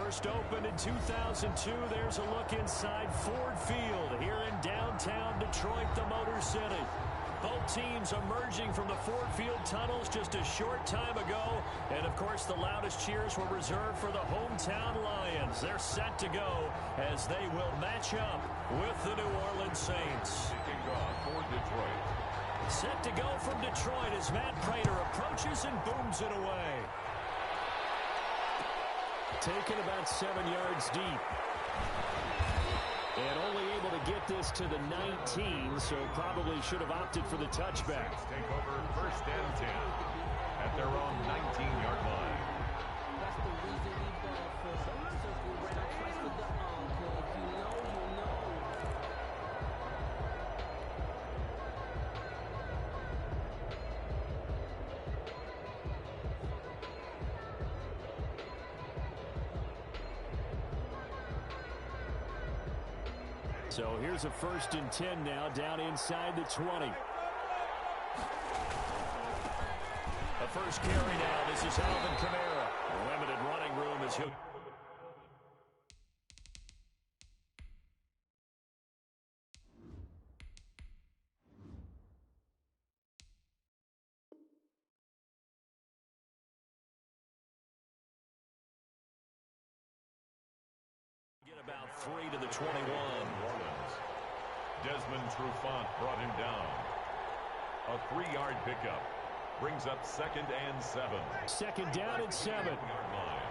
First opened in 2002. There's a look inside Ford Field here in downtown Detroit, the Motor City. Both teams emerging from the Ford Field tunnels just a short time ago. And, of course, the loudest cheers were reserved for the hometown Lions. They're set to go as they will match up with the New Orleans Saints. Kicking off for Detroit. Set to go from Detroit as Matt Prater approaches and booms it away. Taken about 7 yards deep. And only able to get this to the 19, so probably should have opted for the touchback. Saints take over first and 10 at their own 19-yard line. That's the reason we ball for. Circle round, twice with the encore. If you know, you know. So here's a 1st and 10 now, down inside the 20. The first carry now. This is Alvin Kamara. Limited running room as he'll... Get about 3 to the 21. Desmond Trufant brought him down. A 3-yard pickup brings up 2nd and 7. 2nd down and 7. Yard line.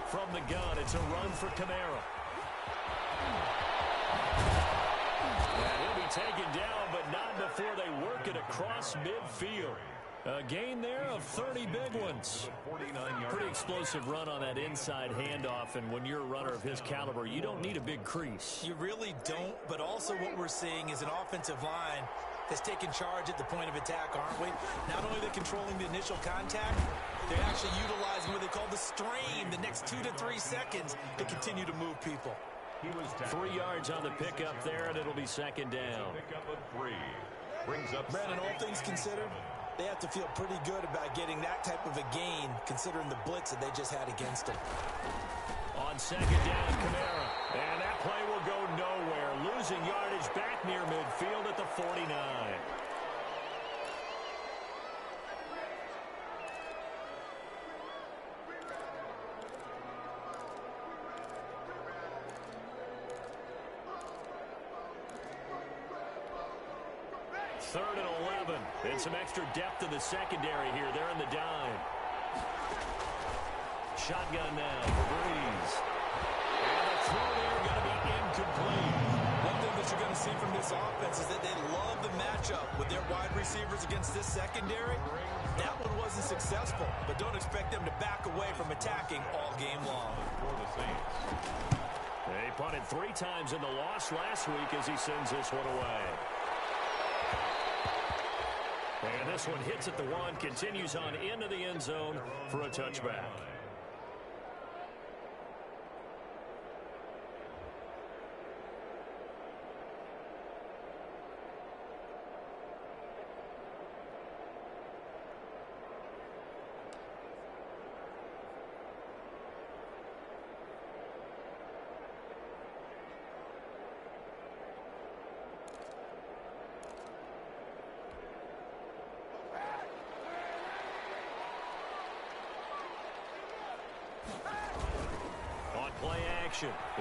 From the gun, it's a run for Kamara. And he'll be taken down, but not before they work it across midfield. A gain there of 30 big ones. Pretty explosive run on that inside handoff, and when you're a runner of his caliber, you don't need a big crease. You really don't, but also what we're seeing is an offensive line that's taking charge at the point of attack, aren't we? Not only are they controlling the initial contact, they're actually utilizing what they call the strain, the next 2 to 3 seconds to continue to move people. He was 3 yards on the pickup there, and it'll be 2nd down. Pickup of 3 brings up. Brandon, all things considered, they have to feel pretty good about getting that type of a gain, considering the blitz that they just had against them. On 2nd down, Kamara. And that play will go nowhere. Losing yardage back near midfield at the 49. Third and 11. And some extra depth in the secondary here. They're in the dime. Shotgun now for Breeze. And the throw there going to be incomplete. One thing that you're going to see from this offense is that they love the matchup with their wide receivers against this secondary. That one wasn't successful, but don't expect them to back away from attacking all game long. For the Saints. They punted 3 times in the loss last week as he sends this one away. And this one hits at the 1, continues on into the end zone for a touchback.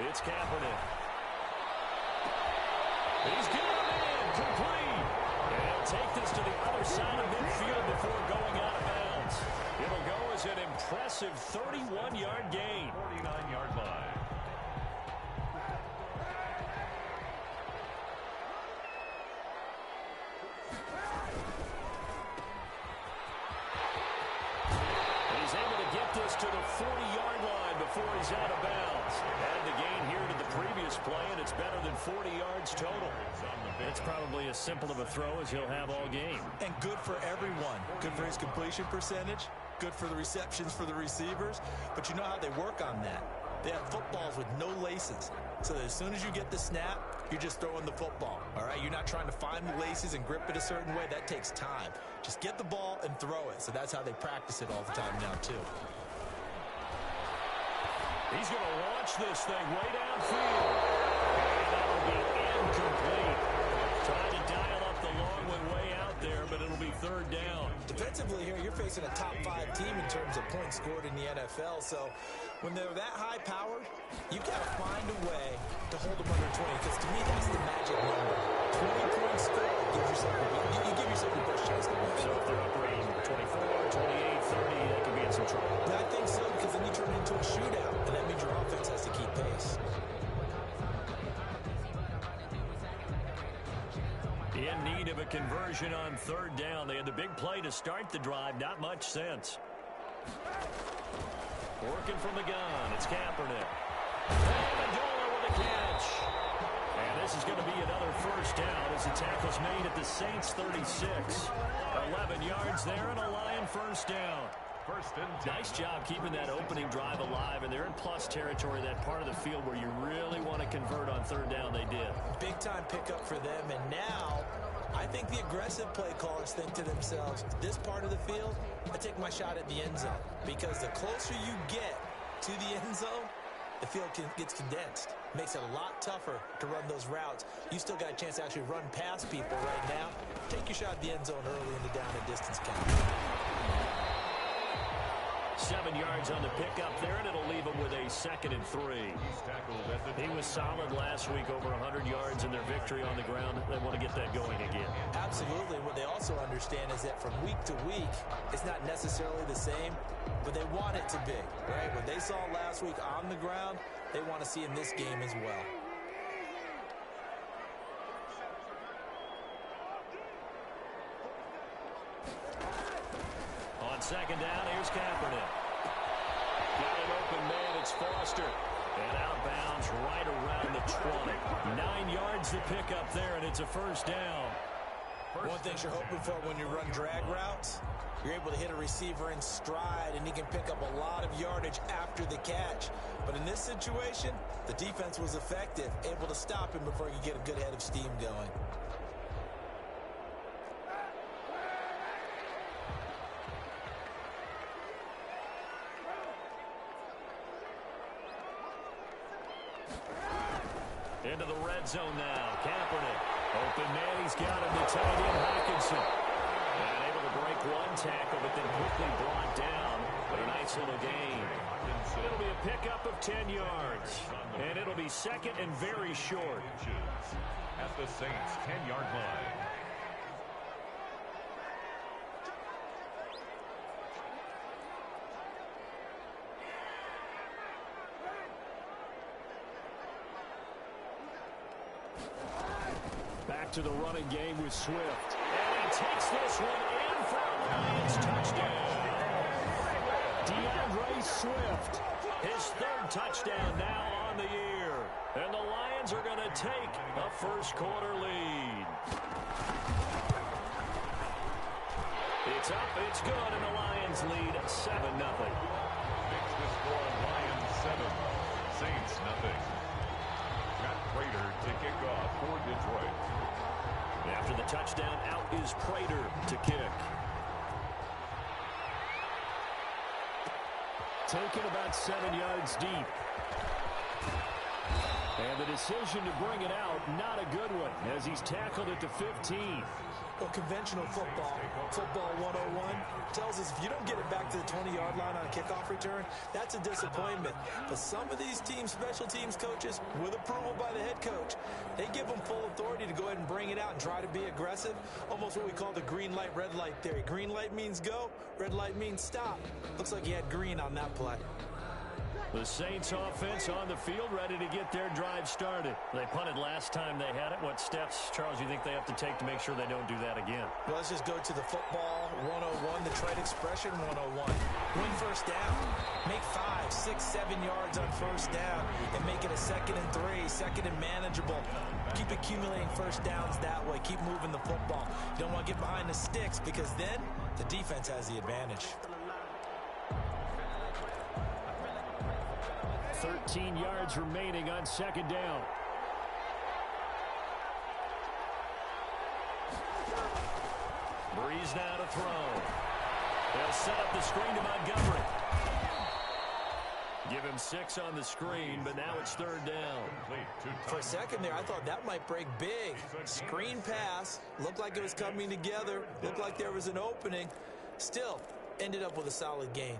It's Kaepernick. He's getting a man complete. And he'll take this to the other side of midfield before going out of bounds. It'll go as an impressive 31-yard gain. 49-yard line. He's able to get this to the 40-yard line before he's out of bounds. Add the gain here to the previous play, and it's better than 40 yards total. It's probably as simple of a throw as he'll have all game. And good for everyone. Good for his completion percentage. Good for the receptions for the receivers. But you know how they work on that. They have footballs with no laces. So that as soon as you get the snap, you're just throwing the football, all right? You're not trying to find the laces and grip it a certain way. That takes time. Just get the ball and throw it. So that's how they practice it all the time now, too. He's going to launch this thing way downfield. And that'll be incomplete. Trying to dial up the long way out there, but it'll be third down. Defensively here, you're facing a top-5 team in terms of points scored in the NFL. So when they're that high-powered, you've got to find a way to hold them under 20. Because to me, that's the magic number. 20 points scored gives yourself you give yourself your best chance to win. So if they're up around 24, 28, 30, they could be in some trouble. I think so, because then you turn it into a shootout, and that means your offense has to keep pace. In need of a conversion on third down. They had the big play to start the drive. Not much sense. Working from the gun. It's Kaepernick. And Amendola with a catch. And this is going to be another first down as the tackle's made at the Saints 36. 11 yards there and a Lion first down. First and 10. Nice job keeping that opening drive alive, and they're in plus territory, that part of the field where you really want to convert on third down. They did. Big time pickup for them, and now I think the aggressive play callers think to themselves, this part of the field, I take my shot at the end zone, because the closer you get to the end zone, the field gets condensed. Makes it a lot tougher to run those routes. You still got a chance to actually run past people right now. Take your shot at the end zone early in the down and distance count. 7 yards on the pickup there, and it'll leave him with a 2nd and 3. He's tackled at the He was solid last week, over 100 yards in their victory on the ground. They want to get that going again. Absolutely. What they also understand is that from week to week, it's not necessarily the same, but they want it to be, right? What they saw last week on the ground, they want to see in this game as well. On second down, here's Kaepernick. Got an open man, it's Foster. And outbounds right around the 20. 9 yards to pick up there, and it's a first down. One thing you're hoping for when you run drag routes, you're able to hit a receiver in stride, and he can pick up a lot of yardage after the catch. But in this situation, the defense was effective, able to stop him before he could get a good head of steam going. Into the red zone now. Kaepernick. Open man. He's got him. The tight end, Hockenson. And able to break one tackle, but then quickly brought down. But a nice little gain. It'll be a pickup of 10 yards. And it'll be 2nd and very short. At the Saints' 10-yard line. Back to the running game with Swift. And he takes this one in for a Lions touchdown. DeAndre Swift, his 3rd touchdown now on the year. And the Lions are going to take a first-quarter lead. It's up, it's good, and the Lions lead 7-0. Makes the score Lions 7, Saints nothing. Matt Prater to kick off for Detroit. After the touchdown, out is Prater to kick. Taken about 7 yards deep. And the decision to bring it out, not a good one, as he's tackled at the 15. Well, conventional football 101, tells us if you don't get it back to the 20-yard line on a kickoff return, that's a disappointment. But some of these teams, special teams coaches, with approval by the head coach, they give them full authority to go ahead and bring it out and try to be aggressive. Almost what we call the green light, red light theory. Green light means go, red light means stop. Looks like he had green on that play. The Saints offense on the field, ready to get their drive started. They punted last time they had it. What steps, Charles, you think they have to take to make sure they don't do that again? Well, let's just go to the football 101, the trade expression 101. Win first down. Make 5, 6, 7 yards on first down and make it a 2nd and 3, 2nd and manageable. Keep accumulating first downs that way. Keep moving the football. You don't want to get behind the sticks because then the defense has the advantage. 13 yards remaining on second down. Breeze now to throw. They'll set up the screen to Montgomery. Give him 6 on the screen, but now it's 3rd down. For a second there, I thought that might break big. Screen pass. Looked like it was coming together. Looked like there was an opening. Still, ended up with a solid gain.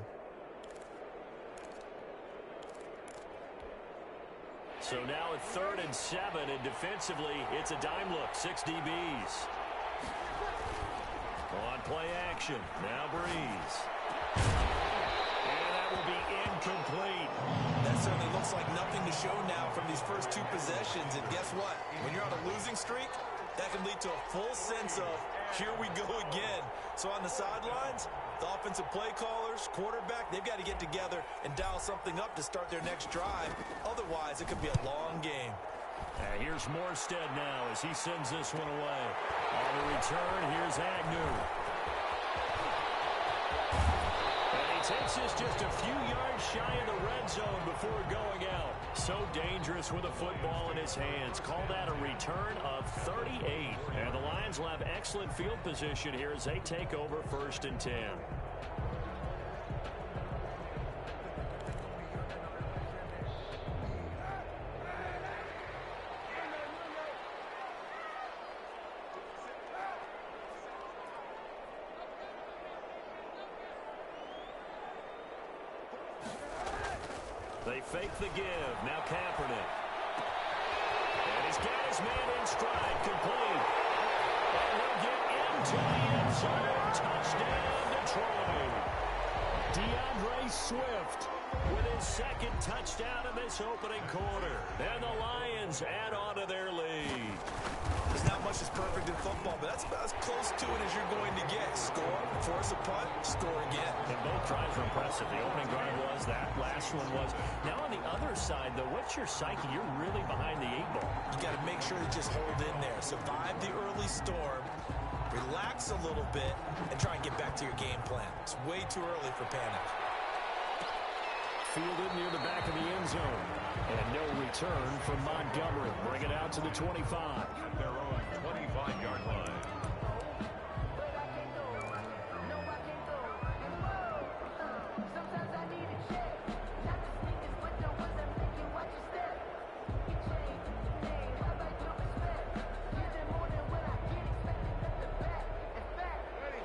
So now at 3rd and 7, and defensively, it's a dime look. 6 DBs. On play action. Now Breeze. And that will be incomplete. That certainly looks like nothing to show now from these first 2 possessions. And guess what? When you're on a losing streak, that can lead to a full sense of, here we go again. So on the sidelines, the offensive play callers, quarterback, they've got to get together and dial something up to start their next drive. Otherwise, it could be a long game. Here's Morstead now as he sends this one away. On the return, here's Agnew. And he takes this just a few yards shy of the red zone before going out. So dangerous with a football in his hands. Call that a return of 38. And the Lions will have excellent field position here as they take over 1st and 10. They fake the give. Now Kaepernick. And he's got his man in stride. Complete. And he'll get into the end zone. Touchdown, Detroit. DeAndre Swift with his 2nd touchdown in this opening quarter. And the Lions add on to their lead. There's not much that's perfect in football, but that's about as close to it as you're going to get. Score, force a punt, score again. And both drives were impressive. The opening drive was, that last one was. Now on the other side, though, what's your psyche? You're really behind the 8 ball. You got to make sure to just hold in there. Survive the early storm, relax a little bit, and try and get back to your game plan. It's way too early for panic. Fielded near the back of the end zone. And no return from Montgomery. Bring it out to the 25. Their own 25-yard line.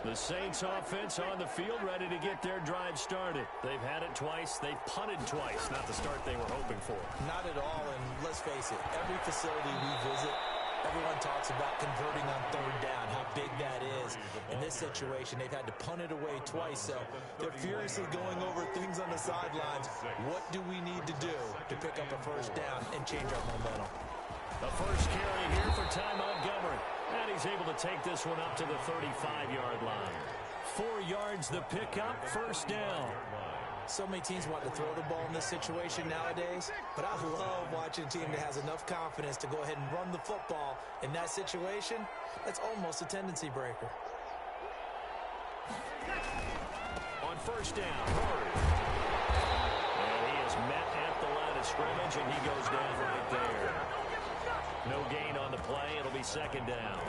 The Saints offense on the field, ready to get their drive started. They've had it twice. They've punted twice. Not the start they were hoping for. Not at all, and let's face it, every facility we visit, everyone talks about converting on 3rd down, how big that is. In this situation, they've had to punt it away twice, so they're furiously going over things on the sidelines. What do we need to do to pick up a 1st down and change our momentum? The first carry here for Ty Montgomery. And he's able to take this one up to the 35-yard line. 4 yards the pickup, 1st down. So many teams want to throw the ball in this situation nowadays, but I love watching a team that has enough confidence to go ahead and run the football. In that situation, that's almost a tendency breaker. On 1st down, Murray. And he is met at the line of scrimmage, and he goes down right there. No gain on the play. It'll be 2nd down.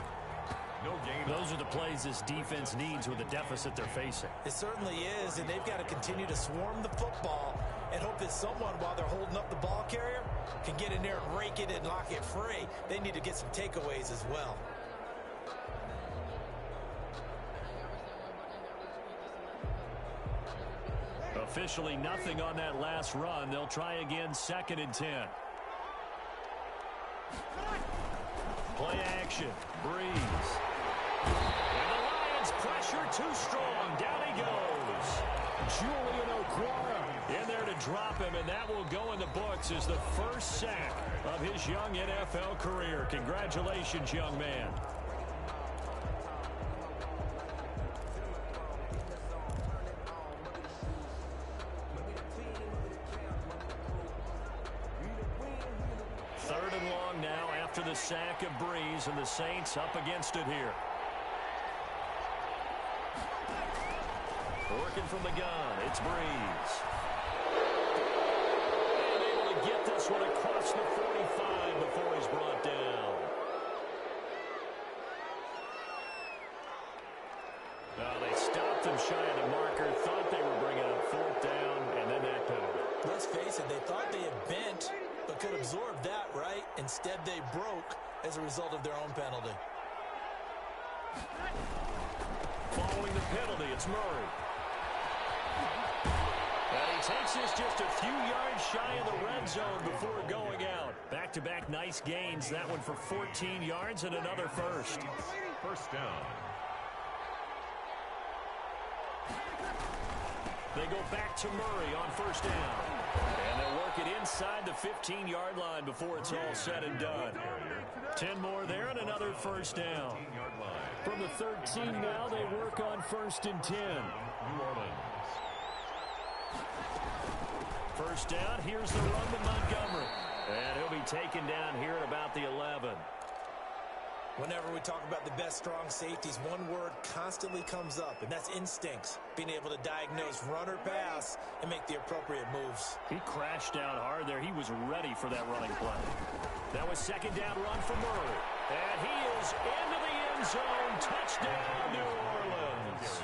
No gain. Those are the plays this defense needs with the deficit they're facing. It certainly is, and they've got to continue to swarm the football and hope that someone, while they're holding up the ball carrier, can get in there and rake it and lock it free. They need to get some takeaways as well. Officially nothing on that last run. They'll try again, 2nd and 10. Play action. Breeze. And the Lions pressure too strong. Down he goes. Julian Okwara in there to drop him, and that will go in the books as the first sack of his young NFL career. Congratulations, young man. Third and long now after the sack of Breeze, and the Saints up against it here. Working from the gun, it's Breeze. And able to get this one across the 45 before he's brought down. shy of the marker, thought they were bringing up fourth down, and then that penalty. Let's face it, they thought they had bent, but could absorb that, right? Instead, they broke as a result of their own penalty. Following the penalty, it's Murray. And he takes this just a few yards shy of the red zone before going out. Back-to-back nice gains. That one for 14 yards and another first. First down. They go back to Murray on first down. And they'll work it inside the 15-yard line before it's all said and done. 10 more there and another first down. From the 13 now, they work on first and 10. New Orleans. First down, here's the run to Montgomery. And he'll be taken down here at about the 11. Whenever we talk about the best strong safeties, one word constantly comes up, and that's instincts. Being able to diagnose run or pass and make the appropriate moves. He crashed down hard there. He was ready for that running play. That was second down run for Murray. And he is into the end zone. Touchdown, New Orleans.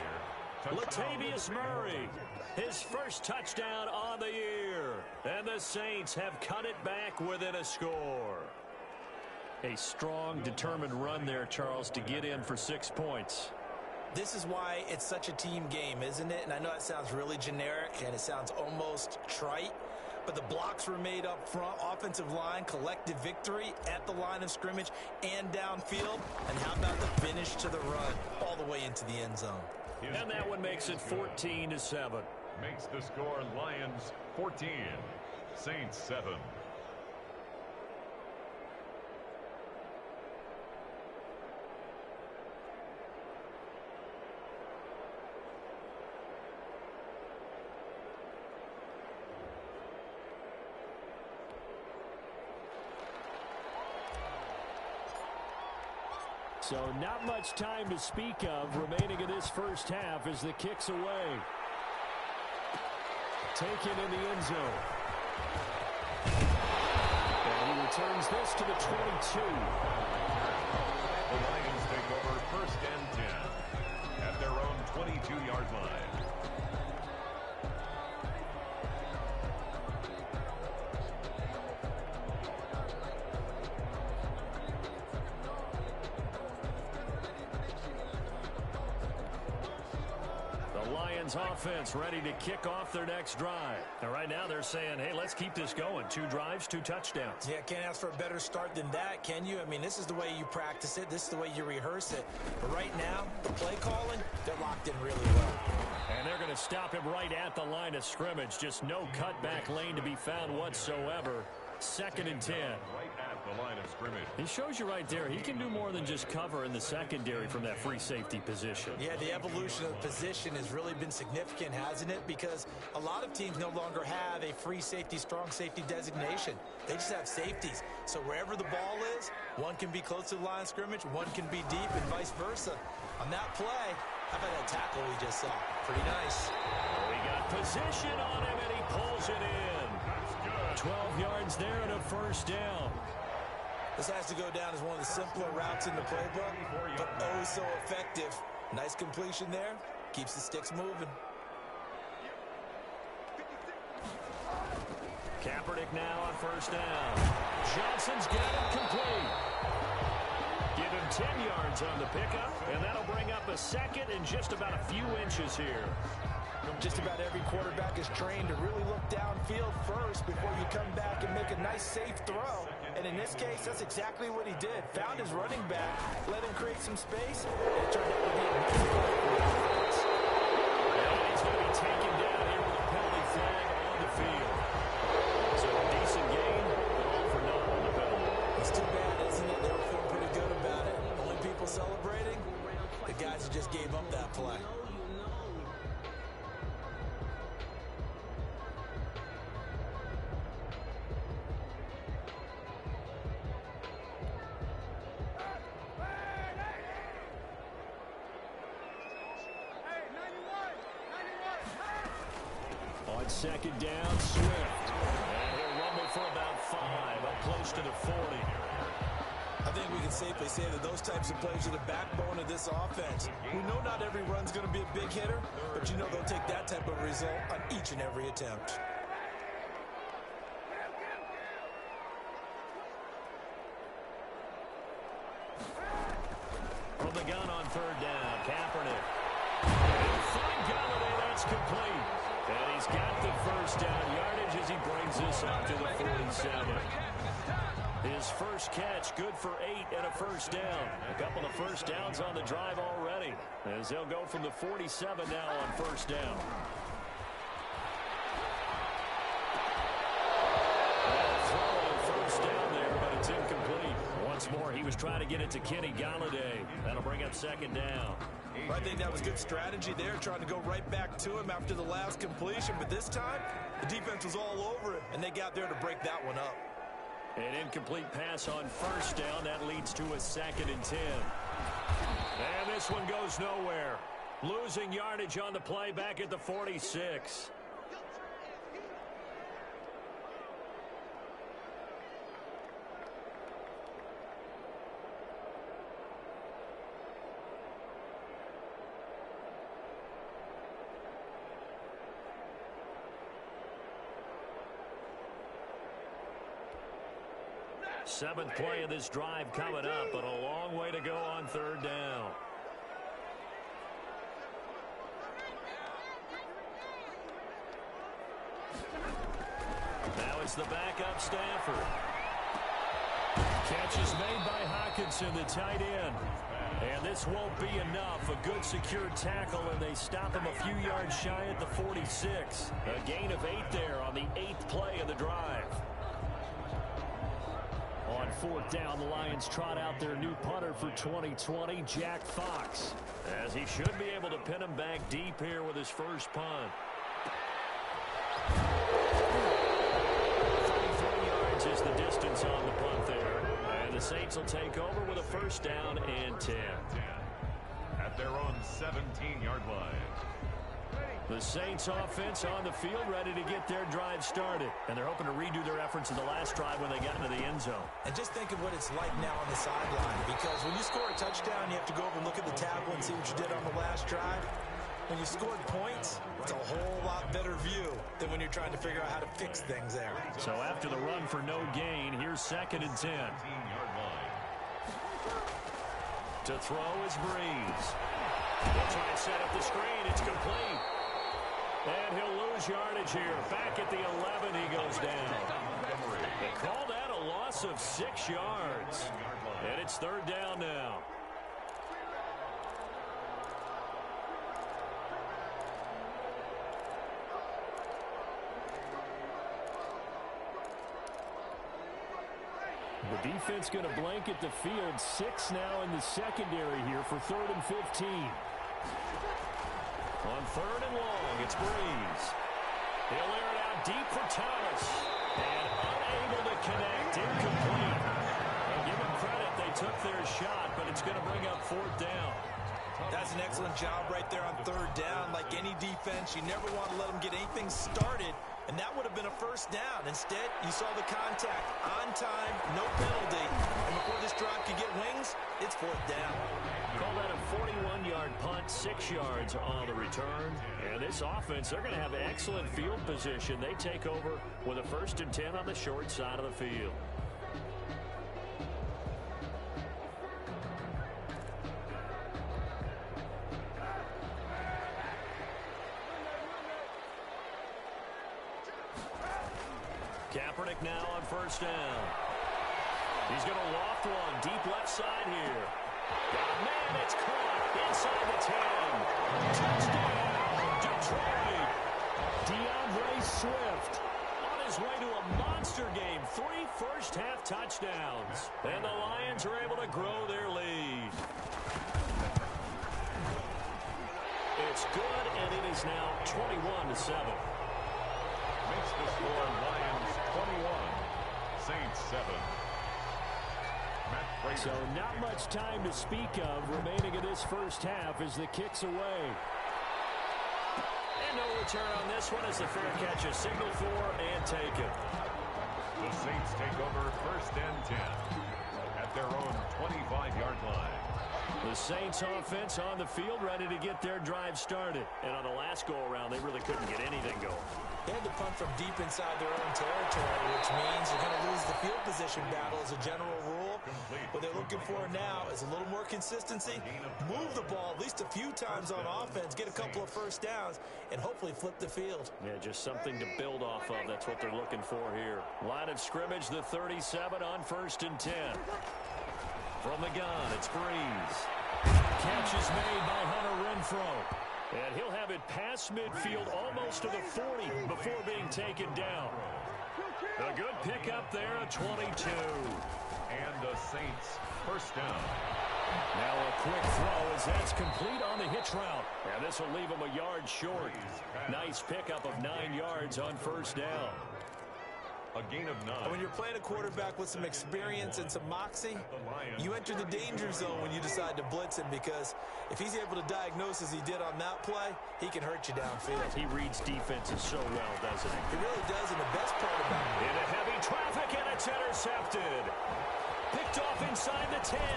Latavius Murray, his first touchdown on the year. And the Saints have cut it back within a score. A strong, determined run there, Charles, to get in for 6 points. This is why it's such a team game, isn't it? And I know it sounds really generic and it sounds almost trite, but the blocks were made up front, offensive line, collective victory at the line of scrimmage and downfield. And how about the finish to the run all the way into the end zone? And that one makes it 14-7. Makes the score Lions 14, Saints 7. So not much time to speak of remaining in this first half as the kick's away. Taken in the end zone. And he returns this to the 22. The Lions take over first and 10 at their own 22-yard line. Offense ready to kick off their next drive. And right now they're saying, hey, let's keep this going. 2 drives, 2 touchdowns. Yeah, can't ask for a better start than that, can you? I mean, this is the way you practice it. This is the way you rehearse it. But right now, the play calling, they're locked in really well. And they're going to stop him right at the line of scrimmage. Just no cutback lane to be found whatsoever. Second and 10. Right at the line of scrimmage. He shows you right there. He can do more than just cover in the secondary from that free safety position. Yeah, the evolution of the position has really been significant, hasn't it? Because a lot of teams no longer have a free safety, strong safety designation. They just have safeties. So wherever the ball is, one can be close to the line of scrimmage, one can be deep, and vice versa. On that play, how about that tackle we just saw? Pretty nice. We got position on him, and he pulls it in. 12 yards there and a first down. This has to go down as one of the simpler routes in the playbook, but oh so effective. Nice completion there. Keeps the sticks moving. Kaepernick now on first down. Johnson's got it complete. Give him 10 yards on the pickup, and that'll bring up a second and just about a few inches here. Just about every quarterback is trained to really look downfield first before you come back and make a nice, safe throw. And in this case, that's exactly what he did. Found his running back, let him create some space, and it turned out to be a nice play for the offense. And he's going to be taken down here with a penalty flag on the field. So a decent gain, but all for naught on the penalty. It's too bad, isn't it? They were feeling pretty good about it. Only people celebrating, the guys who just gave up that play. Second down, Swift. And he'll rumble for about 5, up close to the 40. I think we can safely say that those types of plays are the backbone of this offense. We know not every run's going to be a big hitter, but you know they'll take that type of result on each and every attempt. From the gun on third down, Kaepernick. He'll find Golladay, that's complete. And he's got the first down yardage as he brings this up to the 47. His first catch, good for 8 and a first down. A couple of first downs on the drive already, as they'll go from the 47 now on first down. First down there, but it's incomplete. Once more, he was trying to get it to Kenny Golladay. That'll bring up second down. I think that was good strategy there, trying to go right back to him after the last completion. But this time, the defense was all over it, and they got there to break that one up. An incomplete pass on first down. That leads to a 2nd and 10. And this one goes nowhere. Losing yardage on the play back at the 46. Seventh play of this drive coming up, but a long way to go on third down. Now it's the backup Stafford. Catch is made by Hockenson, the tight end. And this won't be enough. A good secure tackle, and they stop him a few yards shy at the 46. A gain of 8 there on the 8th play of the drive. On fourth down, the Lions trot out their new punter for 2020, Jack Fox, as he should be able to pin him back deep here with his first punt. 33 yards is the distance on the punt there. And the Saints will take over with a first down and 10. At their own 17-yard line. The Saints offense on the field, ready to get their drive started. And they're hoping to redo their efforts in the last drive when they got into the end zone. And just think of what it's like now on the sideline, because when you score a touchdown, you have to go over and look at the table and see what you did on the last drive. When you scored points, it's a whole lot better view than when you're trying to figure out how to fix things there. So after the run for no gain, here's 2nd and 10. 17-yard line. To throw is Breeze. He'll try and set up the screen. It's complete. And he'll lose yardage here. Back at the 11, he goes down. They call that a loss of 6 yards. And it's third down now. The defense going to blanket the field. 6 now in the secondary here for 3rd and 15. On 3rd and long, it's Breeze. He'll air it out deep for Thomas. And unable to connect, incomplete. And give them credit, they took their shot, but it's going to bring up 4th down. That's an excellent job right there on 3rd down. Like any defense, you never want to let them get anything started, and that would have been a first down. Instead, you saw the contact on time, no penalty, and before this drive could get wings, it's 4th down. Call that a 41-yard punt, 6 yards on the return. And this offense, they're going to have excellent field position. They take over with a 1st and 10 on the short side of the field. Kaepernick now on 1st down. He's going to loft one deep left side here. Got a man, it's caught inside the 10. Touchdown, Detroit. DeAndre Swift on his way to a monster game. 3 first-half touchdowns. And the Lions are able to grow their lead. It's good, and it is now 21-7. Makes the score Lions 21, Saints 7. Matt Prater. So not much time to speak of remaining in this first half as the kick's away. And no return on this one as the fair catch is signaled for and taken. The Saints take over 1st and 10 at their own 25-yard line. The Saints offense on the field, ready to get their drive started. And on the last go-around, they really couldn't get anything going. They had to punt from deep inside their own territory, which means you're going to lose the field position battle as a general rule. What they're looking for now is a little more consistency, move the ball at least a few times on offense, get a couple of first downs, and hopefully flip the field. Yeah, just something to build off of. That's what they're looking for here. Line of scrimmage, the 37 on 1st and 10. From the gun, it's Breeze. Catch is made by Hunter Renfrow. And he'll have it past midfield almost to the 40 before being taken down. A good pickup there, a 22. And the Saints first down. Now a quick throw as that's complete on the hitch route. And this will leave him a yard short. Nice pickup of 9 yards on 1st down. A gain of 9. When you're playing a quarterback with some experience and some moxie, you enter the danger zone when you decide to blitz him, because if he's able to diagnose as he did on that play, he can hurt you downfield. He reads defenses so well, doesn't he? He really does, and the best part about it. Into heavy traffic, and it's intercepted. Picked off inside the 10. Good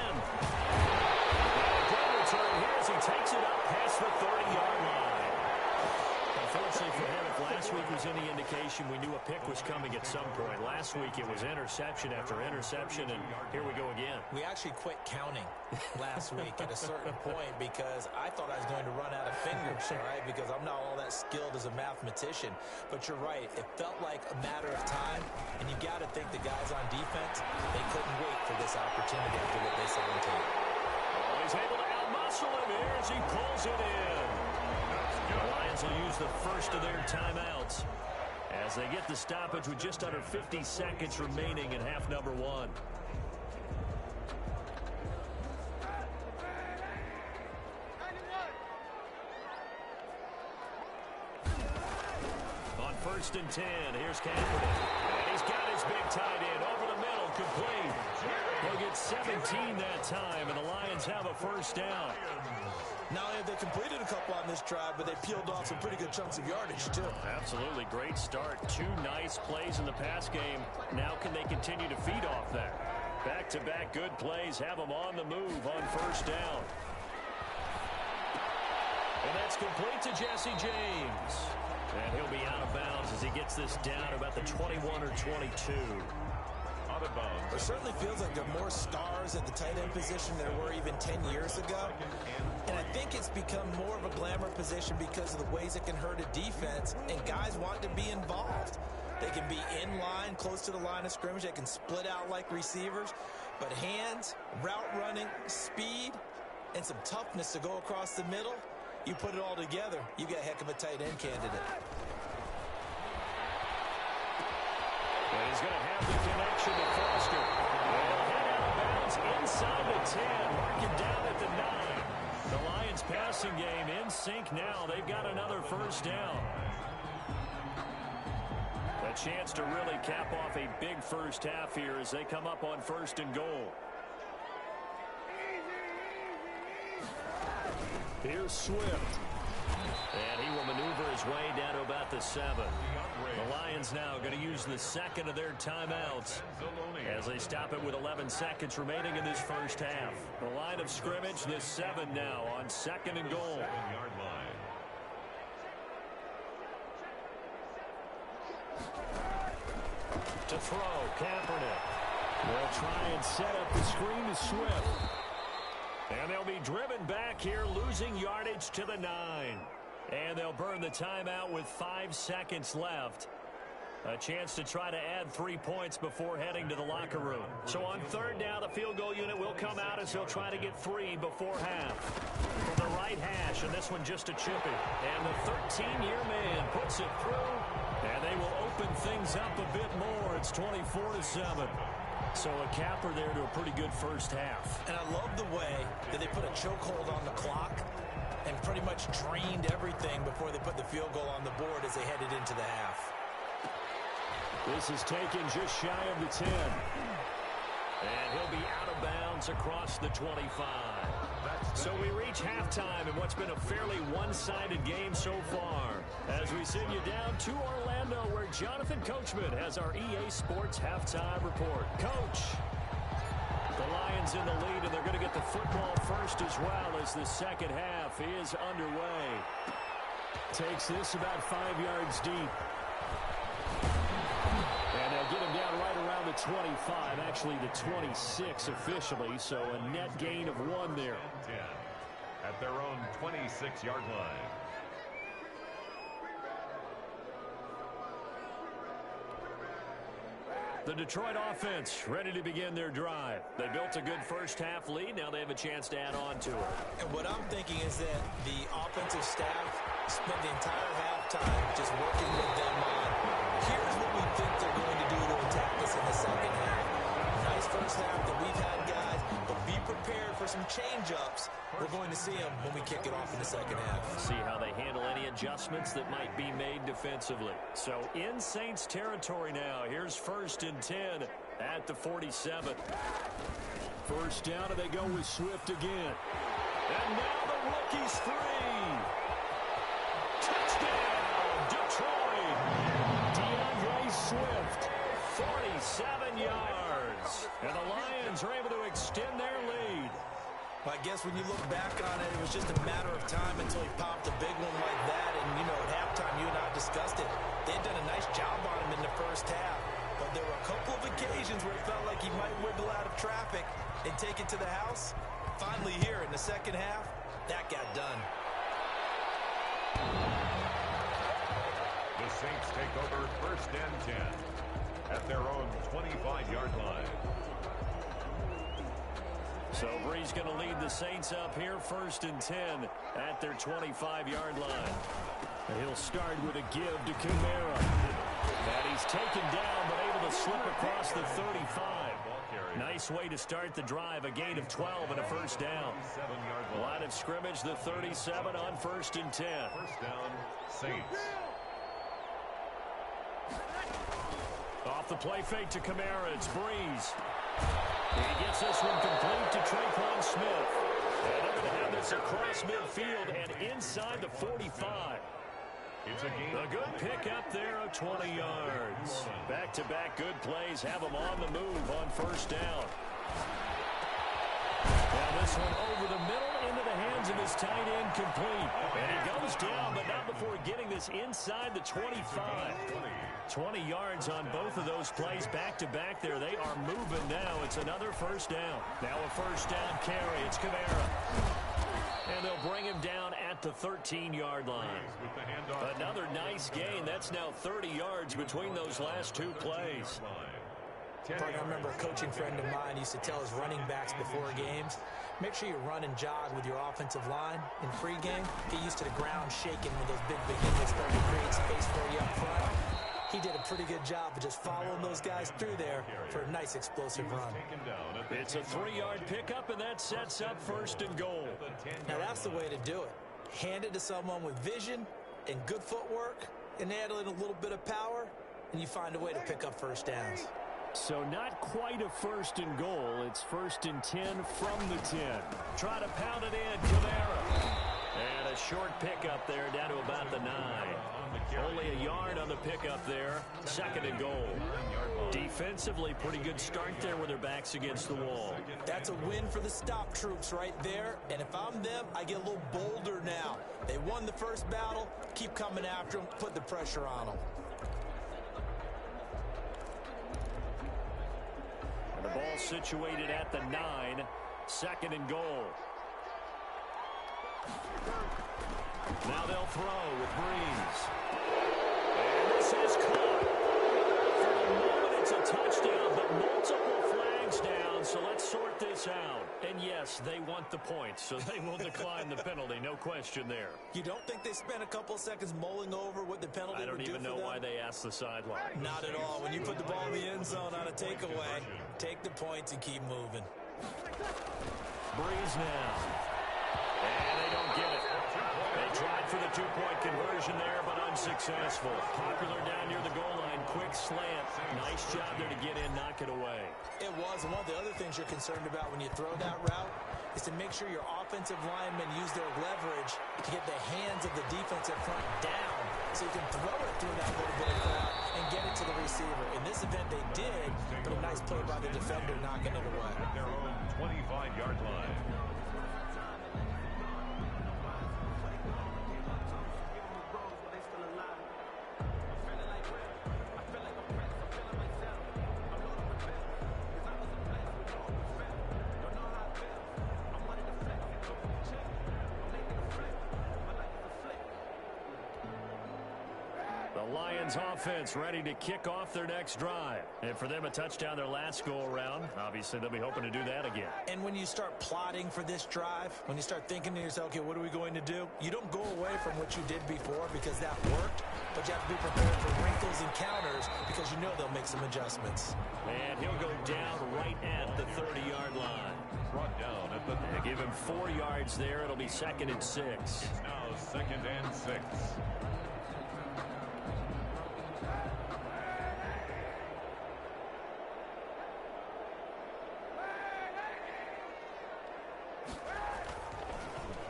return here as he takes it up past the 30-yard line. Unfortunately for him, if last week was any indication, we knew a pick was coming at some point. Last week it was interception after interception, and here we go again. We actually quit counting last week at a certain point because I thought I was going to run out of fingers, all right, because I'm not all that skilled as a mathematician. But you're right. It felt like a matter of time, and you got to think the guys on defense, they couldn't wait for this opportunity after what they saw on tape. Oh, he's able to outmuscle him here as he pulls it in. The Lions will use the first of their timeouts as they get the stoppage with just under 50 seconds remaining in half number 1. On 1st and 10, here's Kaepernick. And he's got his big tight end over the middle, complete. He'll get 17 that time, and the Lions have a first down. Not only have they completed a couple on this drive, but they peeled off some pretty good chunks of yardage, too. Absolutely. Great start. 2 nice plays in the pass game. Now can they continue to feed off that? Back-to-back good plays have them on the move on 1st down. And that's complete to Jesse James. And he'll be out of bounds as he gets this down about the 21 or 22. Out of bounds. It certainly feels like there are more stars at the tight end position than there were even 10 years ago. And I think it's become more of a glamour position because of the ways it can hurt a defense, and guys want to be involved. They can be in line, close to the line of scrimmage. They can split out like receivers. But hands, route running, speed, and some toughness to go across the middle, you put it all together, you get a heck of a tight end candidate. And he's going to have the connection to Foster. They'll head out of bounds inside the 10. Mark him down at the 9. The Lions passing game in sync now. They've got another first down. A chance to really cap off a big first half here as they come up on 1st and goal. Here's Swift. And he will maneuver his way down to about the 7. The Lions now going to use the second of their timeouts as they stop it with 11 seconds remaining in this first half. The line of scrimmage, this 7 now on 2nd and goal. 7-yard line. To throw, Kaepernick. They'll try and set up the screen to Swift. And they'll be driven back here, losing yardage to the 9. And they'll burn the timeout with 5 seconds left. A chance to try to add 3 points before heading to the locker room. So on 3rd down, the field goal unit will come out as they'll try to get 3 before half. From the right hash, and this one just a chippy. And the 13-year man puts it through. And they will open things up a bit more. It's 24-7. So a capper there to a pretty good first half. And I love the way that they put a chokehold on the clock and pretty much drained everything before they put the field goal on the board as they headed into the half. This is taken just shy of the 10. And he'll be out of bounds across the 25. So we reach halftime in what's been a fairly one-sided game so far. As we send you down to Orlando, where Jonathan Coachman has our EA Sports Halftime Report. Coach. The Lions in the lead, and they're going to get the football first as well as the second half is underway. Takes this about 5 yards deep. And they'll get him down right around the 25, actually the 26 officially, so a net gain of 1 there. 10 at their own 26-yard line. The Detroit offense ready to begin their drive. They built a good first-half lead. Now they have a chance to add on to it. And what I'm thinking is that the offensive staff spent the entire halftime just working with them on, here's what we think they're going to do to attack us in the second half. Nice first half that we've had, guys, but be prepared for some change-ups. We're going to see them when we kick it off in the second half. See how they handle any adjustments that might be made defensively. So in Saints territory now. Here's 1st and 10 at the 47. First down, and they go with Swift again. And now the rookie's free. Touchdown, Detroit. DeAndre Swift, 47 yards. And the Lions are able to extend their lead. Well, I guess when you look back on it, it was just a matter of time until he popped a big one like that. And, you know, at halftime, you and I discussed it. They had done a nice job on him in the first half. But there were a couple of occasions where it felt like he might wiggle out of traffic and take it to the house. Finally here in the second half, that got done. The Saints take over 1st and 10 at their own 25-yard line. So Brees going to lead the Saints up here, 1st and 10 at their 25-yard line. And he'll start with a give to Kamara. And he's taken down but able to slip across the 35. Nice way to start the drive, a gain of 12 and a first down. Line of scrimmage, the 37 on 1st and 10. First down, Saints. Off the play fake to Kamara, it's Brees. He gets this one complete to Tre'Quan Smith. And they're going to have this across midfield and inside the 45. It's a game. A good pickup there of 20 yards. Back-to-back good plays have him on the move on first down. Now this one over the middle into the hands of his tight end complete. And he goes down, but not before getting this inside the 25. 20 yards on both of those plays back-to-back there. They are moving now. It's another first down. Now a first down carry. It's Kamara. And they'll bring him down at the 13-yard line. Another nice gain. That's now 30 yards between those last two plays. I remember a coaching friend of mine used to tell his running backs before games, make sure you run and jog with your offensive line in pregame. Get used to the ground shaking when those big behemoths start to create space for you up front. He did a pretty good job of just following those guys through there for a nice explosive run. It's a 3-yard pickup, and that sets up 1st and goal. Now that's the way to do it. Hand it to someone with vision and good footwork and add in a little bit of power, and you find a way to pick up first downs. So not quite a 1st and goal. It's 1st and 10 from the 10. Try to pound it in, Kamara. And a short pickup there down to about the 9. Only a yard on the pickup there. 2nd and goal. Defensively, pretty good start there with their backs against the wall. That's a win for the stop troops right there. And if I'm them, I get a little bolder now. They won the first battle. Keep coming after them. Put the pressure on them. And the ball situated at the 9. 2nd and goal. Now they'll throw with Brees. And this is caught. For the moment, it's a touchdown, but multiple flags down, so let's sort this out. And yes, they want the points, so they will decline the penalty, no question there. You don't think they spent a couple of seconds mulling over what the penalty would do for them? I don't even know why they asked the sideline. Not at all. When you put the ball in the end zone on a takeaway, take the points and keep moving. Brees now. And they don't get it. They tried for the 2-point conversion there, but unsuccessful. Popular down near the goal line. Quick slant. Nice job there to get in, knock it away. It was. And one of the other things you're concerned about when you throw that route is to make sure your offensive linemen use their leverage to get the hands of the defensive front down so you can throw it through that little bit of crowd and and get it to the receiver. In this event, they did, but a nice play by the defender knocking it away. At their own 25-yard line. The Lions offense ready to kick off their next drive. And for them, a touchdown their last go-around. Obviously, they'll be hoping to do that again. And when you start plotting for this drive, when you start thinking to yourself, okay, what are we going to do? You don't go away from what you did before because that worked, but you have to be prepared for wrinkles and counters because you know they'll make some adjustments. And he'll go down right at the 30-yard line. Brought down at the... They give him 4 yards there. It'll be 2nd and 6. It's now 2nd and 6.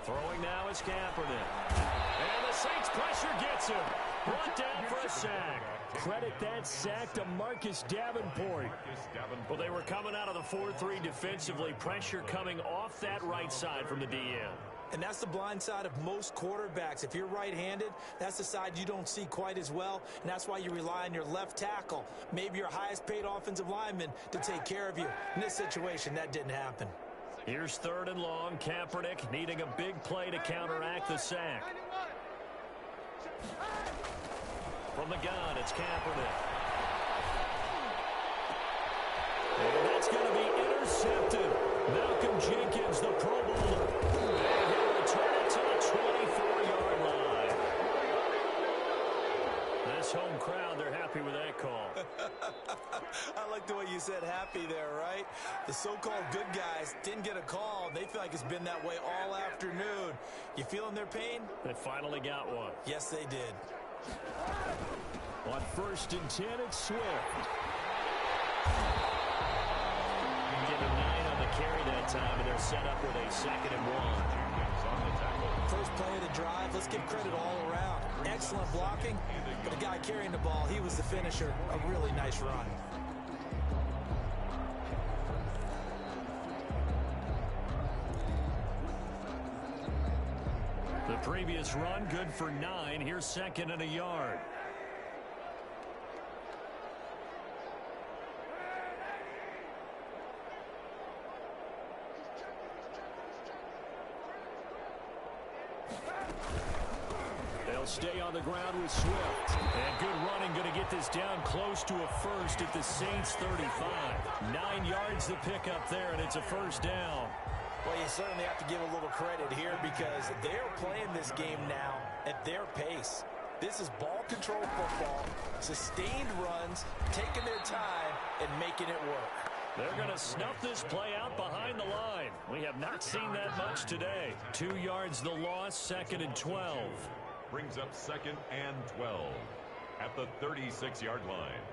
Throwing now is Kaepernick. And the Saints pressure gets him. Brought down for a sack. Credit that sack to Marcus Davenport. Well, they were coming out of the 4-3 defensively. Pressure coming off that right side from the DN. And that's the blind side of most quarterbacks. If you're right-handed, that's the side you don't see quite as well, and that's why you rely on your left tackle, maybe your highest-paid offensive lineman, to take care of you. In this situation, that didn't happen. Here's 3rd and long. Kaepernick needing a big play to counteract the sack. From the gun, it's Kaepernick. And that's going to be intercepted. Malcolm Jenkins, the Pro Bowler. And he'll return it to the 24-yard line. This home crowd, they're happy with that call. I like the way you said happy there, right? The so-called good guys didn't get a call. They feel like it's been that way all afternoon. You feeling their pain? They finally got one. Yes, they did. On 1st and 10, it's Swift. Getting a 9 on the carry that time, and they're set up with a 2nd and 1. First play of the drive, let's give credit all around. Excellent blocking, but the guy carrying the ball, he was the finisher. A really nice run. The previous run, good for 9. Here's 2nd and a yard. They'll stay on the ground with Swift. And good running, going to get this down close to a first at the Saints 35. 9 yards to pick up there, and it's a 1st down. Well, you certainly have to give a little credit here because they're playing this game now at their pace. This is ball control football, sustained runs, taking their time, and making it work. They're going to snuff this play out behind the line. We have not seen that much today. 2 yards the loss, 2nd and 12. Brings up 2nd and 12 at the 36-yard line.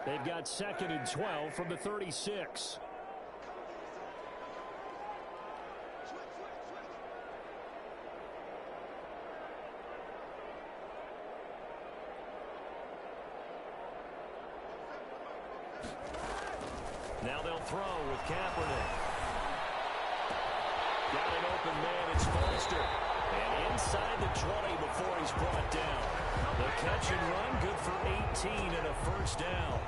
They've got 2nd and 12 from the 36. Now they'll throw with Kaepernick. Got an open man, it's Foster. And inside the 20 before he's brought down. The catch and run, good for 18 and a 1st down.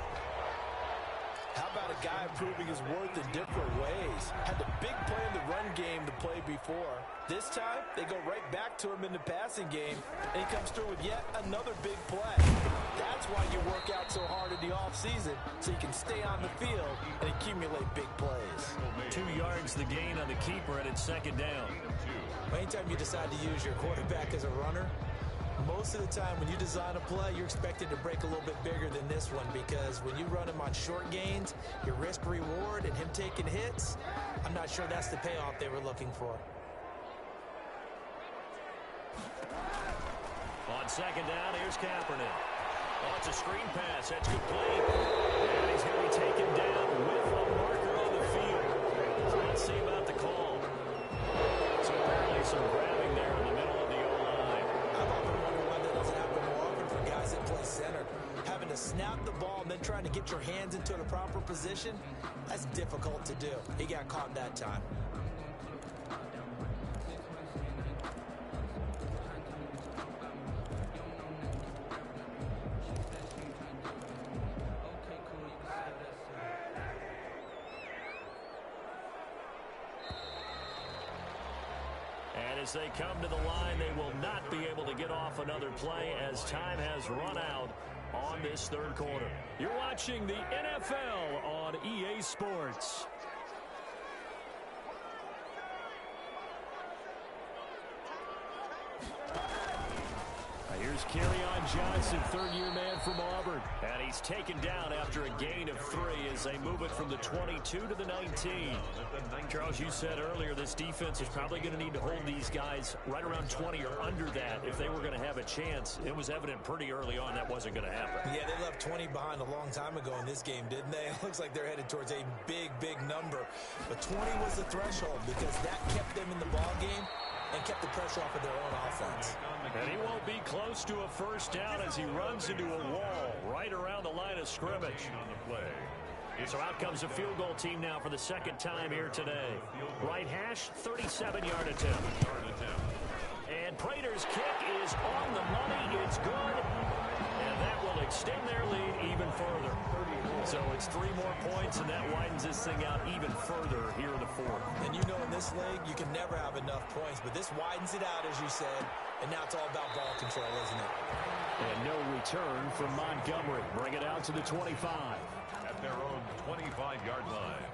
How about a guy proving his worth in different ways? Had the big play in the run game to play before. This time, they go right back to him in the passing game, and he comes through with yet another big play. That's why you work out so hard in the offseason, so you can stay on the field and accumulate big plays. 2 yards the gain on the keeper, and it's 2nd down. Anytime you decide to use your quarterback as a runner, most of the time when you design a play, you're expected to break a little bit bigger than this one because when you run him on short gains, your risk-reward and him taking hits, I'm not sure that's the payoff they were looking for. On 2nd down, here's Kaepernick. Oh, it's a screen pass. That's complete. And he's going to be taken down with a marker on the field. So let's see about the call. So apparently some grabbing there in the middle of the O-line. I've often wondered why that doesn't happen more often for guys that play center. Having to snap the ball and then trying to get your hands into the proper position, that's difficult to do. He got caught that time. As they come to the line, they will not be able to get off another play as time has run out on this third quarter. You're watching the NFL on EA Sports. Here's Kerryon Johnson, third-year man from Auburn. And he's taken down after a gain of 3 as they move it from the 22 to the 19. Charles, you said earlier this defense is probably going to need to hold these guys right around 20 or under that if they were going to have a chance. It was evident pretty early on that wasn't going to happen. Yeah, they left 20 behind a long time ago in this game, didn't they? It looks like they're headed towards a big, big number. But 20 was the threshold because that kept them in the ball game and kept the pressure off of their own offense. And he won't be close to a first down as he runs into a wall right around the line of scrimmage. So out comes a field goal team now for the second time here today. Right hash, 37-yard attempt. And Prater's kick is on the money. It's good. And that will extend their lead even further. So it's 3 more points, and that widens this thing out even further here in the fourth. And you know in this league, you can never have enough points, but this widens it out, as you said, and now it's all about ball control, isn't it? And no return from Montgomery. Bring it out to the 25. At their own 25-yard line.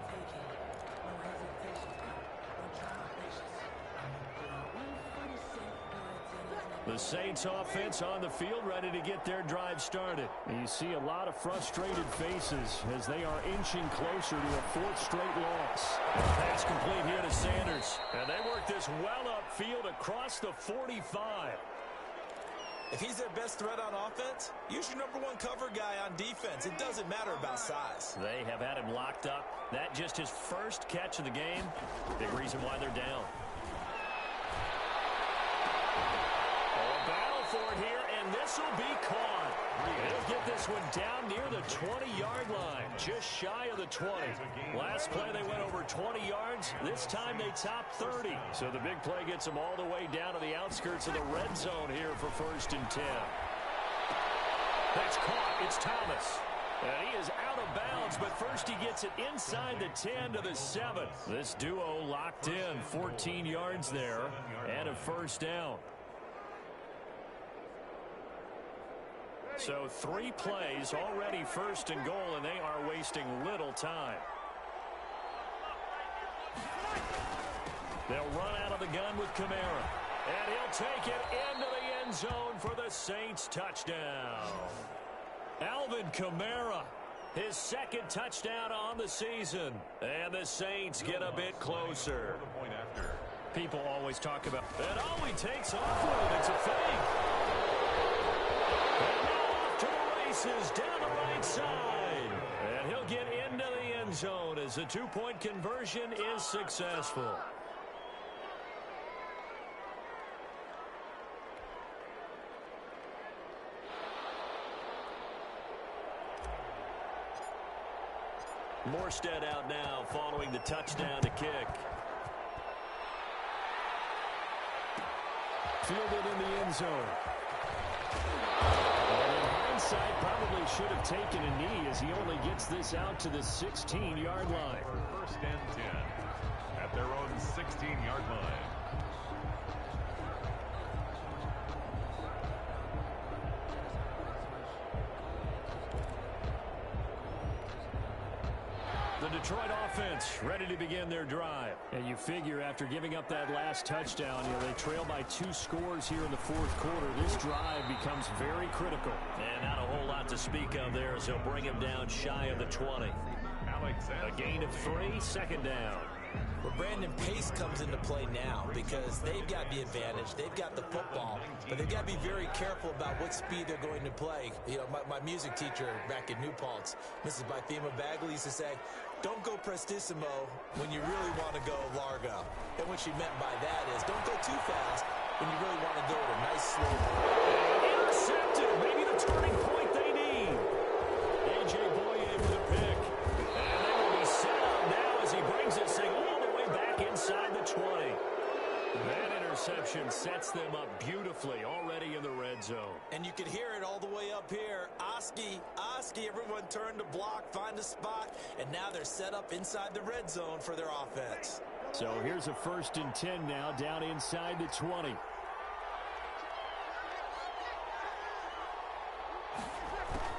The Saints offense on the field ready to get their drive started. You see a lot of frustrated faces as they are inching closer to a 4th straight loss. Pass complete here to Sanders. And they work this well upfield across the 45. If he's their best threat on offense, use your number 1 cover guy on defense. It doesn't matter about size. They have had him locked up. That just his first catch of the game. Big reason why they're down. For it here, and this will be caught. They'll get this one down near the 20-yard line, just shy of the 20. Last play they went over 20 yards. This time they top 30. So the big play gets them all the way down to the outskirts of the red zone here for 1st and 10. That's caught. It's Thomas. And he is out of bounds, but first he gets it inside the 10 to the 7. This duo locked in, 14 yards there, and a first down. So 3 plays already 1st and goal, and they are wasting little time. They'll run out of the gun with Kamara. And he'll take it into the end zone for the Saints touchdown. Alvin Kamara, his 2nd touchdown on the season. And the Saints get a bit closer. People always talk about that. All he takes off with it. It's a fake. Down the right side. And he'll get into the end zone as the 2-point conversion is successful. Morstead out now following the touchdown to kick. Fielded in the end zone. Hindsight probably should have taken a knee as he only gets this out to the 16-yard line. 1st and 10 at their own 16-yard line. The Detroit offense ready to begin their drive. And you figure after giving up that last touchdown, they trail by 2 scores here in the 4th quarter. This drive becomes very critical. And not a whole lot to speak of there as they'll bring him down shy of the 20. A gain of 3, 2nd down. Well, Brandon, pace comes into play now because they've got the advantage. They've got the football, but they've got to be very careful about what speed they're going to play. You know, my music teacher back in New Paltz, Mrs. Bythema Bagley, used to say, don't go prestissimo when you really want to go largo. And what she meant by that is don't go too fast when you really want to go at a nice slow rate. Intercepted. Maybe the turning point they need. A.J. Boye with a pick. And they will be set up now as he brings this thing all the way back inside the 20. That interception sets them up beautifully already in the red zone. And you can hear it all the way up here. Oski, everyone turned to block, find a spot, and now they're set up inside the red zone for their offense. So here's a 1st and 10 now down inside the 20.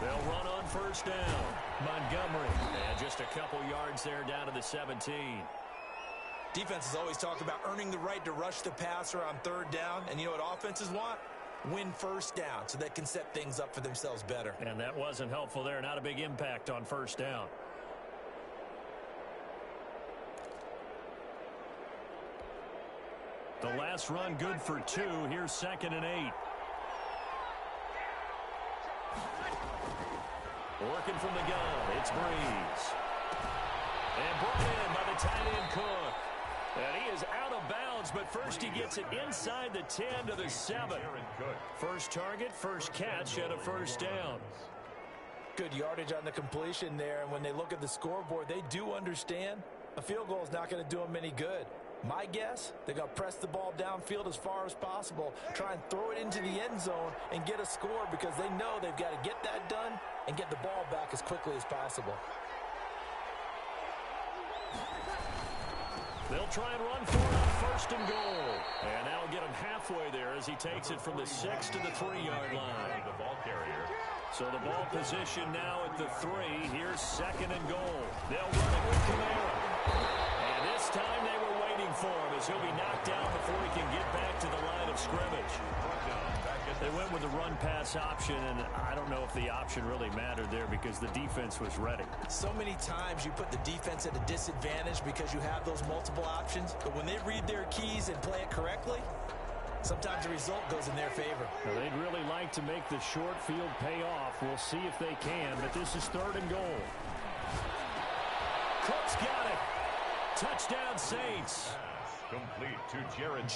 They'll run on 1st down. Montgomery, and just a couple yards there down to the 17. Defenses always talk about earning the right to rush the passer on 3rd down. And you know what offenses want? Win 1st down so they can set things up for themselves better. And that wasn't helpful there. Not a big impact on 1st down. The last run good for 2. Here's 2nd and 8. Working from the gun, it's Breeze. And brought in by the tight end Cook. And he is out of bounds, but first he gets it inside the 10 to the 7. First target, first catch, and a 1st down. Good yardage on the completion there, and when they look at the scoreboard, they do understand a field goal is not going to do them any good. My guess, they're going to press the ball downfield as far as possible, try and throw it into the end zone and get a score because they know they've got to get that done and get the ball back as quickly as possible. They'll try and run for it on 1st and goal. And that'll get him halfway there as he takes it from the 6 to the 3-yard line. The ball carrier. So the ball position now at the 3. Here's 2nd and goal. They'll run it with Kamara. And this time they were waiting for him as he'll be knocked down before he can get back to the line of scrimmage. They went with the run-pass option, and I don't know if the option really mattered there because the defense was ready. So many times you put the defense at a disadvantage because you have those multiple options, but when they read their keys and play it correctly, sometimes the result goes in their favor. Now, they'd really like to make the short field pay off. We'll see if they can, but this is 3rd and goal. Cook's got it. Touchdown, Saints. Complete to Jared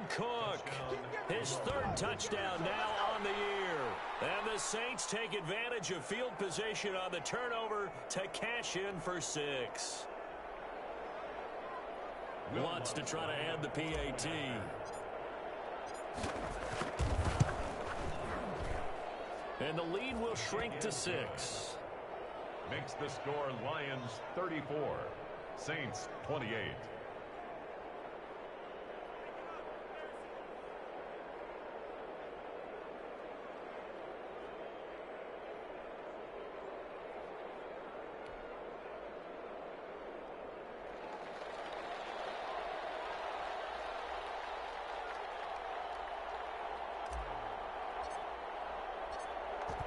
Cook. His 3rd touchdown now on the year. And the Saints take advantage of field position on the turnover to cash in for 6. Wants to try to add the PAT. And the lead will shrink to 6. Makes the score Lions 34, Saints 28.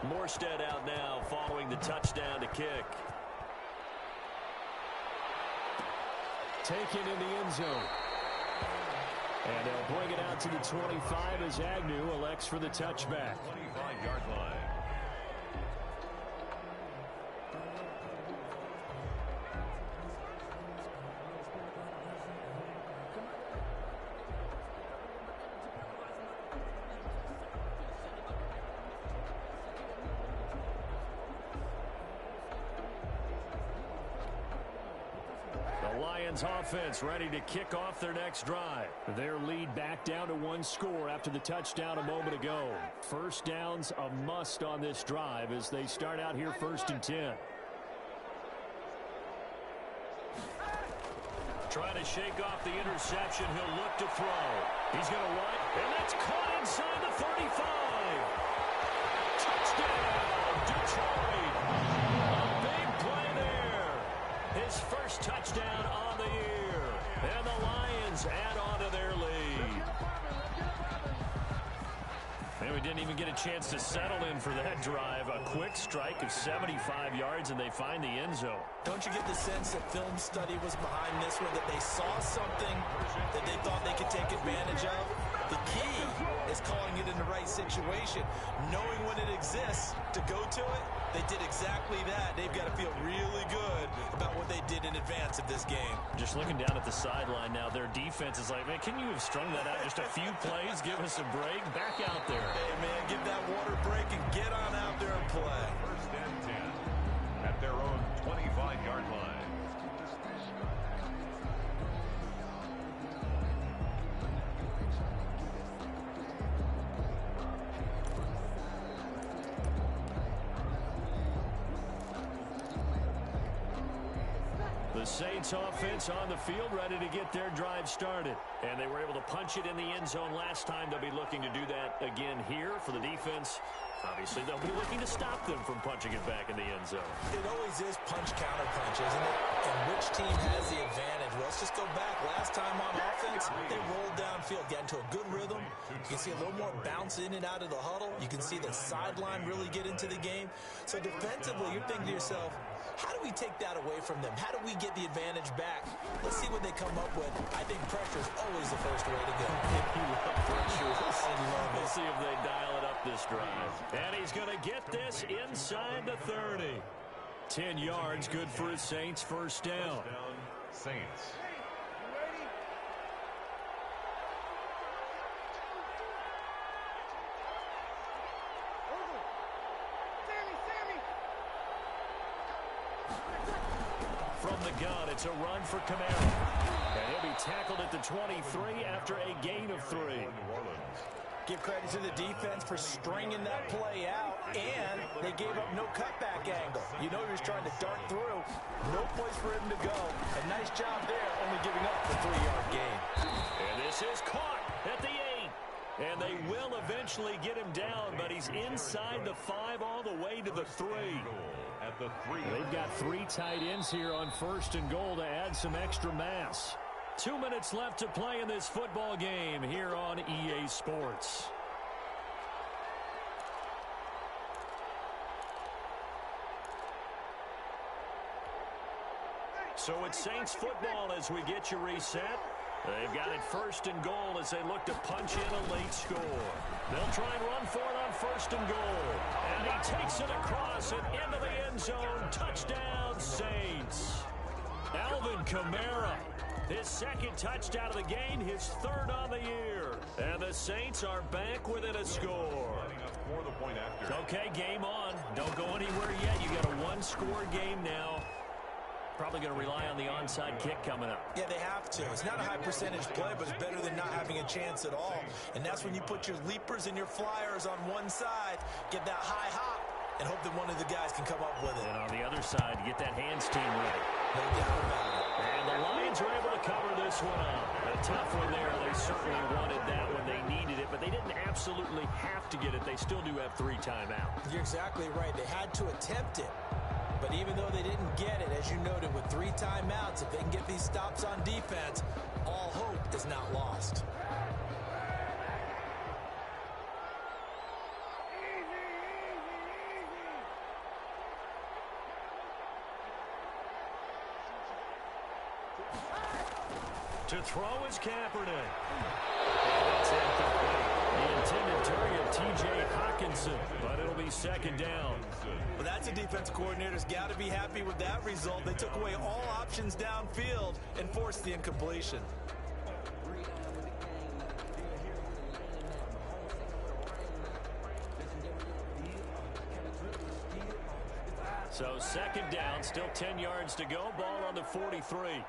Morstead out now following the touchdown to kick. Taken in the end zone. And they'll bring it out to the 25 as Agnew elects for the touchback. 25-yard line. Offense ready to kick off their next drive. Their lead back down to 1 score after the touchdown a moment ago. 1st down's a must on this drive as they start out here 1st and 10. Trying to shake off the interception. He'll look to throw. He's going to run, and that's caught inside the 35. Touchdown, Detroit. A big play there. His first touchdown on the year. And the Lions add on to their lead. And we didn't even get a chance to settle in for that drive. A quick strike of 75 yards, and they find the end zone. Don't you get the sense that film study was behind this one, that they saw something that they thought they could take advantage of? The key is calling it in the right situation, knowing when it exists to go to it. They did exactly that. They've got to feel really good about what they did in advance of this game. Just looking down at the sideline now, their defense is like, man, can you have strung that out just a few plays? Give us a break. Back out there. Hey, man, give that water break and get on out there and play. First and 10 at their own 25-yard line. The Saints offense on the field, ready to get their drive started. And they were able to punch it in the end zone last time. They'll be looking to do that again here for the defense. Obviously, they'll be looking to stop them from punching it back in the end zone. It always is punch-counter-punch, isn't it? And which team has the advantage? Well, let's just go back. Last time on offense, they rolled downfield, got into a good rhythm. You can see a little more bounce in and out of the huddle. You can see the sideline really get into the game. So defensively, you're thinking to yourself, how do we take that away from them? How do we get the advantage back? Let's see what they come up with. I think pressure is always the first way to go. You love pressure. We'll see if they dial it up this drive. And he's going to get this inside the 30. 10 yards, good for his Saints first down. Saints. From the gun, it's a run for Kamara. And he'll be tackled at the 23 after a gain of 3. Give credit to the defense for stringing that play out, and they gave up no cutback angle. You know he was trying to dart through. No place for him to go. A nice job there, only giving up the 3-yard gain. And this is caught at the 8. And they will eventually get him down, but he's inside the 5 all the way to the 3. At the 3. They've got 3 tight ends here on first and goal to add some extra mass. 2 minutes left to play in this football game here on EA Sports. So it's Saints football as we get you reset. They've got it first and goal as they look to punch in a late score. They'll try and run for it on first and goal. And he takes it across and into the end zone. Touchdown, Saints. Alvin Kamara, his second touchdown of the game, his third on the year. And the Saints are back within a score. For the point after. Okay, game on. Don't go anywhere yet. You got a one-score game now. Probably going to rely on the onside kick coming up. Yeah, they have to. It's not a high percentage play, but it's better than not having a chance at all. And that's when you put your leapers and your flyers on one side, get that high hop, and hope that one of the guys can come up with it. And on the other side, get that hands team ready. No doubt about it. And the Lions are able to cover this one up. A tough one there. They certainly wanted that when they needed it, but they didn't absolutely have to get it. They still do have 3 timeouts. You're exactly right. They had to attempt it. But even though they didn't get it, as you noted, with 3 timeouts, if they can get these stops on defense, all hope is not lost. To throw is Kaepernick. And that's incomplete. The intended target, T.J. Hockenson, but it'll be second down. Well, that's a defense coordinator's got to be happy with that result. They took away all options downfield and forced the incompletion. So second down, still 10 yards to go. Ball on the 43.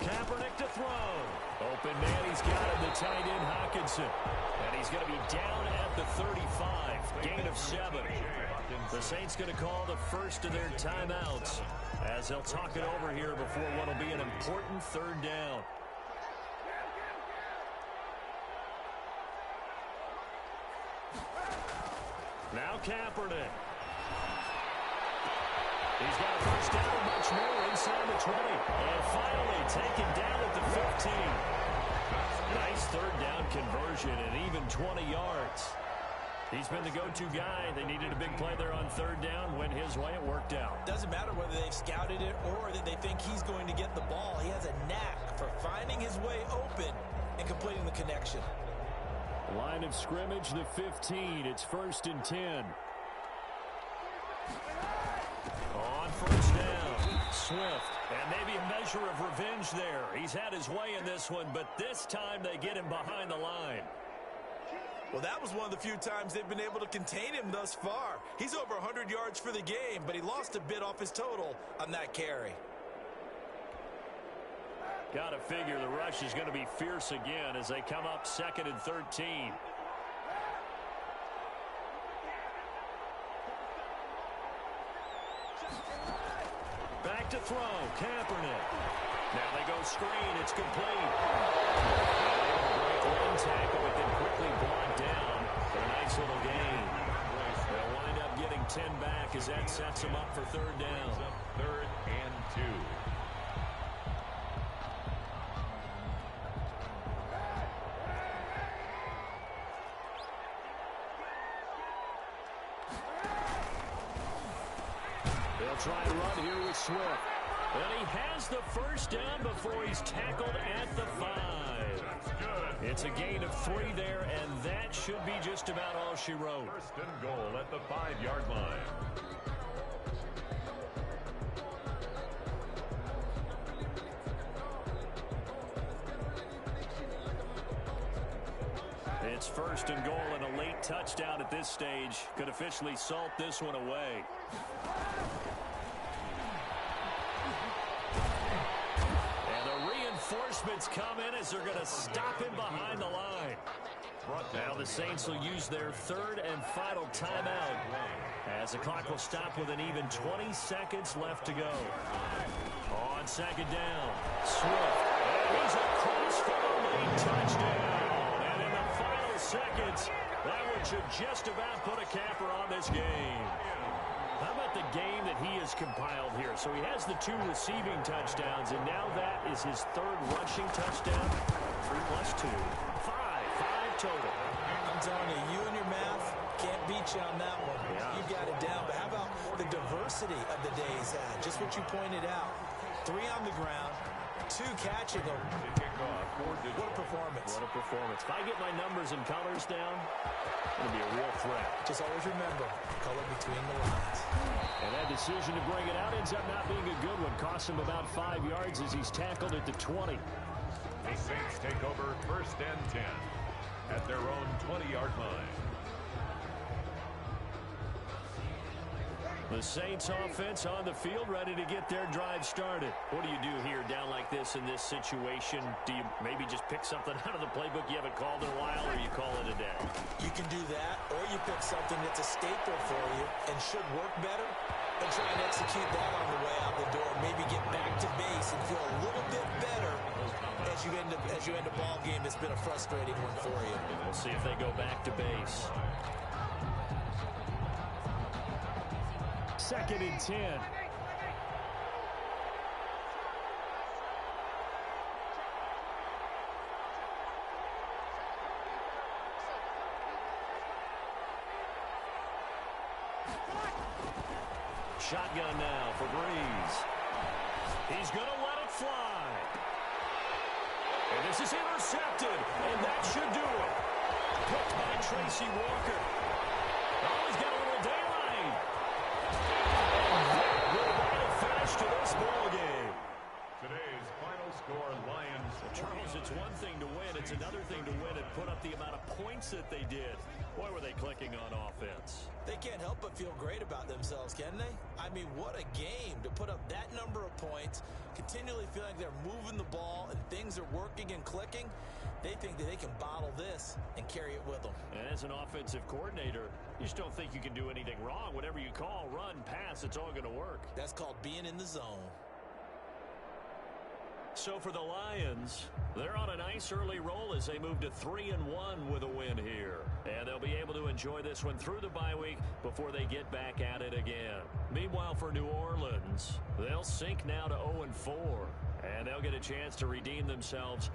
Kaepernick to throw. Open man, he's got him, the tight end Hockenson. And he's going to be down at the 35. Gain of 7. The Saints going to call the first of their timeouts as they'll talk it over here before what will be an important third down. Now Kaepernick. He's got a first down, much more inside the 20. And finally taken down at the 15. Nice third down conversion and even 20 yards. He's been the go-to guy. They needed a big play there on third down. Went his way. It worked out. Doesn't matter whether they've scouted it or that they think he's going to get the ball. He has a knack for finding his way open and completing the connection. Line of scrimmage, the 15. It's 1st and 10. On first down, Swift. And maybe a measure of revenge there. He's had his way in this one, but this time they get him behind the line. Well, that was one of the few times they've been able to contain him thus far. He's over 100 yards for the game, but he lost a bit off his total on that carry. Got to figure the rush is going to be fierce again as they come up 2nd and 13. Back to throw, Kaepernick. Now they go screen, it's complete. Break one tackle, but then quickly brought down for a nice little gain. They'll wind up getting 10 back as that sets them up for third down. 3rd and 2. They'll try to run here with Swift. And he has the first down before he's tackled at the 5. It's a gain of 3 there, and that should be just about all she wrote. 1st and goal at the 5-yard line. It's 1st and goal and a late touchdown at this stage. Could officially salt this one away. Reinforcements come in as they're going to stop him behind the line. Now the Saints will use their 3rd and final timeout as the clock will stop with an even 20 seconds left to go. On 2nd down, Swift. He's across for the late touchdown. And in the final seconds, that one should just about put a capper on this game. How about the game that he has compiled here? So he has the 2 receiving touchdowns, and now that is his 3rd rushing touchdown. 3 plus 2. 5 total. I'm telling you, you and your math can't beat you on that one. Yeah. You got it down. But how about the diversity of the day he's had? Just what you pointed out. 3 on the ground, 2 catching them. What a performance. What a performance. If I get my numbers and colors down, it's going to be a real threat. Just always remember, color between the lines. And that decision to bring it out ends up not being a good one. Costs him about 5 yards as he's tackled at the 20. The Saints take over 1st and 10 at their own 20-yard line. The Saints offense on the field, ready to get their drive started. What do you do here down like this in this situation? Do you maybe just pick something out of the playbook you haven't called in a while, or you call it a day? You can do that, or you pick something that's a staple for you and should work better and try and execute that on the way out the door. Maybe get back to base and feel a little bit better as you end a ball game that's been a frustrating one for you. We'll see if they go back to base. 2nd and 10. Shotgun now for Breeze. He's going to let it fly. And this is intercepted, and that should do it. Picked by Tracy Walker. Oh, he's got a little daylight. And that will write a finish to this ball game. Today's final score, Lions. Charles, it's one thing to win. It's another thing to win and put up the amount of points that they did. Boy, were they clicking on offense. They can't help but feel great about themselves, can they? I mean, what a game to put up that number of points, continually feel like they're moving the ball and things are working and clicking. They think that they can bottle this and carry it with them. And as an offensive coordinator, you just don't think you can do anything wrong. Whatever you call, run, pass, it's all going to work. That's called being in the zone. So for the Lions, they're on a nice early roll as they move to 3-1 with a win here. And they'll be able to enjoy this one through the bye week before they get back at it again. Meanwhile, for New Orleans, they'll sink now to 0-4. And they'll get a chance to redeem themselves